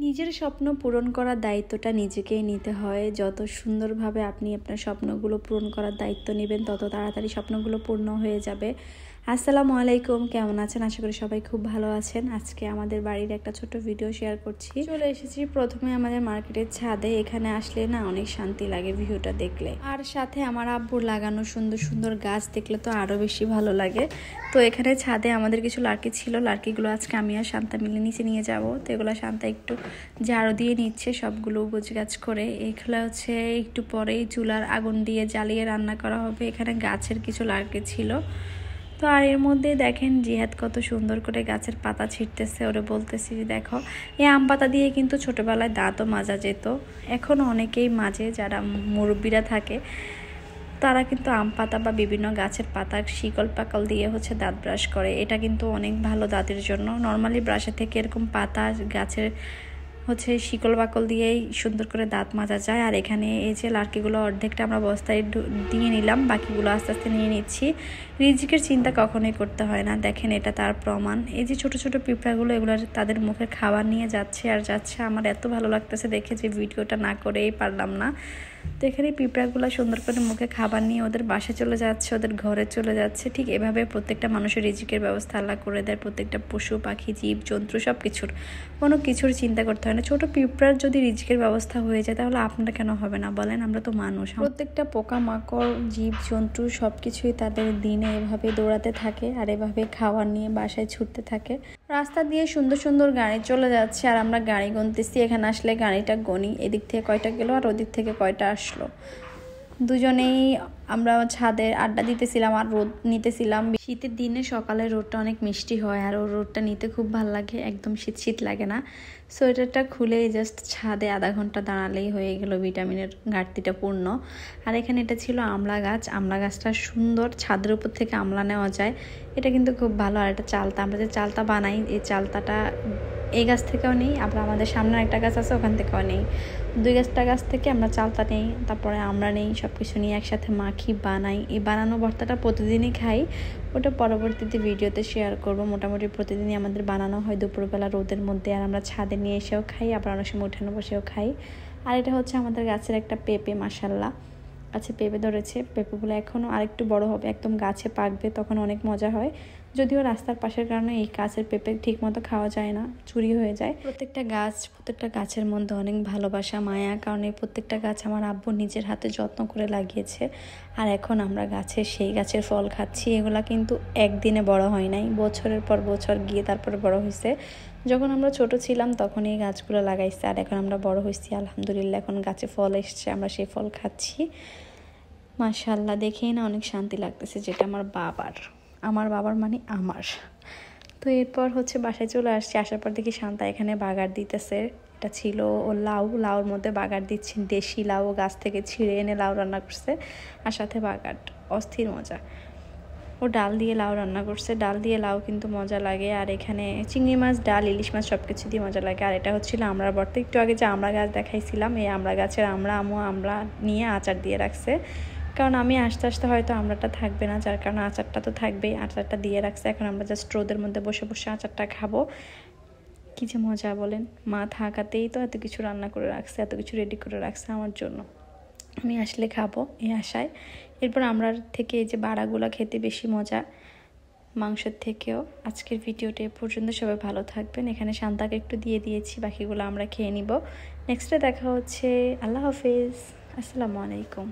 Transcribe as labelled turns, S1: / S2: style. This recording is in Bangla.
S1: নিজের স্বপ্ন পূরণ করার দায়িত্বটা নিজেকেই নিতে হয়। যত সুন্দরভাবে আপনি আপনার স্বপ্নগুলো পূরণ করার দায়িত্ব নেবেন, তত তাড়াতাড়ি স্বপ্নগুলো পূর্ণ হয়ে যাবে। আসসালামু আলাইকুম, কেমন আছেন? আশা করি সবাই খুব ভালো আছেন। আজকে আমাদের বাড়ির একটা ছোট ভিডিও শেয়ার করছি। চলে এসেছি প্রথমে আমাদের মার্কেটের ছাদে। এখানে আসলে না অনেক শান্তি লাগে ভিউটা দেখলে, আর সাথে আমার আব্বুর লাগানো সুন্দর সুন্দর গাছ দেখলে তো আরো বেশি ভালো লাগে। তো এখানে ছাদে আমাদের কিছু লার্কি ছিল, লার্কিগুলো আজকে আমি আর শান্তা মিলে নিচে নিয়ে যাব। তো এগুলো শান্তা একটু ঝাড়ু দিয়ে নিচ্ছে, সবগুলো গোছগাছ করে। এগুলো হচ্ছে একটু পরেই চুলার আগুন দিয়ে জ্বালিয়ে রান্না করা হবে। এখানে গাছের কিছু লার্কি ছিল। তো আর এর মধ্যে দেখেন জিহাদ কত সুন্দর করে গাছের পাতা ছিঁড়তেছে। ওরে বলতেছি যে দেখো, এই আম পাতা দিয়ে কিন্তু ছোটোবেলায় দাঁতও মাজা যেত। এখনও অনেকেই মাজে, যারা মুরব্বীরা থাকে তারা কিন্তু আম পাতা বা বিভিন্ন গাছের পাতা শিকল পাকল দিয়ে হচ্ছে দাঁত ব্রাশ করে। এটা কিন্তু অনেক ভালো দাঁতের জন্য। নর্মালি ব্রাশের থেকে এরকম পাতা গাছের হচ্ছে শিকল বাকল দিয়েই সুন্দর করে দাঁত মাজা যায়। আর এখানে এই যে লার্কিগুলো অর্ধেকটা আমরা বস্তায় দিয়ে নিলাম, বাকিগুলো আস্তে আস্তে নিয়ে নিচ্ছি। রিজিকের চিন্তা কখনোই করতে হয় না, দেখেন এটা তার প্রমাণ। এই যে ছোট ছোট পিঁপড়াগুলো, এগুলো তাদের মুখে খাবার নিয়ে যাচ্ছে আর যাচ্ছে। আমার এত ভালো লাগতেছে দেখে যে ভিডিওটা না করেই পারলাম না। তো এখানে পিঁপড়াগুলো সুন্দর করে মুখে খাবার নিয়ে ওদের বাসায় চলে যাচ্ছে, ওদের ঘরে চলে যাচ্ছে। ঠিক এভাবে প্রত্যেকটা মানুষের রিজিকের ব্যবস্থা আল্লাহ করে দেয়। প্রত্যেকটা পশু পাখি জীব জন্তু সব কিছুর, কোনো কিছুর চিন্তা করতে হয় না। ছোট পিঁপড়ার যদি রিজিকের ব্যবস্থা হয়ে যায়, তাহলে আপনারা কেন হবে না বলেন? আমরা তো মানুষ। প্রত্যেকটা পোকামাকড় জীব জন্তু সব কিছুই তাদের দিনে এভাবে দৌড়াতে থাকে আর এভাবে খাবার নিয়ে বাসায় ছুটতে থাকে। রাস্তা দিয়ে সুন্দর সুন্দর গাড়ি চলে যাচ্ছে আর আমরা গাড়ি গুনতেছি। এখানে আসলে গাড়িটা গনি, এদিক থেকে কয়টা গেল আর ওদিক থেকে কয়টা আসলো। দুজনেই আমরা ছাদে আড্ডা দিতেছিলাম আর রোদ নিতেছিলাম। শীতের দিনে সকালে রোদটা অনেক মিষ্টি হয় আর ওর রোদটা নিতে খুব ভালো লাগে, একদম শীত শীত লাগে না। সোয়েটারটা খুলে জাস্ট ছাদে আধা ঘন্টা দাঁড়ালেই হয়ে গেল ভিটামিনের ঘাটতিটা পূর্ণ। আর এখানে এটা ছিল আমলা গাছ। আমলা গাছটা সুন্দর, ছাদের উপর থেকে আমলা নেওয়া যায়, এটা কিন্তু খুব ভালো। আর এটা চালতা, আমরা যে চালতা বানাই, এই চালতাটা এই গাছ থেকেও নেই, আবার আমাদের সামনে একটা গাছ আছে ওখান থেকেও নেই। দুই গাছ থেকে আমরা চালতা নেই, তারপরে আমরা নেই, সব কিছু নিয়ে একসাথে মাখি বানাই। এই বানানো ভর্তাটা প্রতিদিনই খাই, ওটা পরবর্তীতে ভিডিওতে শেয়ার করব। মোটামুটি প্রতিদিনই আমাদের বানানো হয় দুপুরবেলা রোদের মধ্যে, আর আমরা ছাদে নিয়ে এসেও খাই, আবার অনেক সময় উঠানে বসেও খাই। আর এটা হচ্ছে আমাদের গাছের একটা পেঁপে, মাশাল্লাহ গাছে পেঁপে ধরেছে। পেঁপেগুলো এখনও আরেকটু বড় হবে, একদম গাছে পাকবে, তখন অনেক মজা হয়। যদিও রাস্তার পাশের কারণে এই গাছের পেঁপে ঠিক মতো খাওয়া যায় না, চুরি হয়ে যায়। প্রত্যেকটা গাছের মধ্যে অনেক ভালোবাসা মায়া, কারণ এই প্রত্যেকটা গাছ আমার আব্বু নিজের হাতে যত্ন করে লাগিয়েছে। আর এখন আমরা সেই গাছের ফল খাচ্ছি। এগুলা কিন্তু একদিনে বড় হয় নাই, বছরের পর বছর গিয়ে তারপরে বড় হয়েছে। যখন আমরা ছোট ছিলাম তখন এই গাছগুলো লাগাইছে, আর এখন আমরা বড় হয়েছি আলহামদুলিল্লাহ। এখন গাছে ফল এসছে, আমরা সেই ফল খাচ্ছি। মাশাআল্লাহ, দেখেই না অনেক শান্তি লাগতেছে, যেটা আমার বাবার মানে আমার। তো এরপর হচ্ছে বাসায় চলে আসছি। আসার পর দেখি শান্তা এখানে বাগার দিতেছে। এটা ছিল ও লাউর মধ্যে বাগার দিচ্ছে, দেশি লাউ গাছ থেকে ছিঁড়ে এনে লাউ রান্না করছে, আর সাথে বাগার, অস্থির মজা। ও ডাল দিয়ে লাউ রান্না করছে, ডাল দিয়ে লাউ কিন্তু মজা লাগে। আর এখানে চিংড়ি মাছ, ডাল, ইলিশ মাছ সব কিছু দিয়ে মজা লাগে। আর এটা হচ্ছিল আমড়ার ভর্তা। একটু আগে যে আমড়া গাছ দেখাইছিলাম, এই আমড়া গাছের আমড়া নিয়ে আচার দিয়ে রাখছে, কারণ আমি আস্তে আস্তে হয়তো আমড়াটা থাকবে না, যার কারণে আচারটা তো থাকবেই। আচারটা দিয়ে রাখছে, এখন আমরা জাস্ট রোদের মধ্যে বসে বসে আচারটা খাবো। কি যে মজা বলেন! মা থাকাতেই তো এত কিছু রান্না করে রাখছে, এত কিছু রেডি করে রাখছে আমার জন্য, আমি আসলে খাবো এই আশায়। এরপর আমরা থেকে এই যে বাড়াগুলো খেতে বেশি মজা মাংসের থেকেও। আজকের ভিডিওটা এ পর্যন্ত, সবাই ভালো থাকবেন। এখানে শান্তাকে একটু দিয়ে দিয়েছি, বাকিগুলো আমরা খেয়ে নিব। নেক্সটে দেখা হচ্ছে। আল্লাহ হাফেজ, আসসালামু আলাইকুম।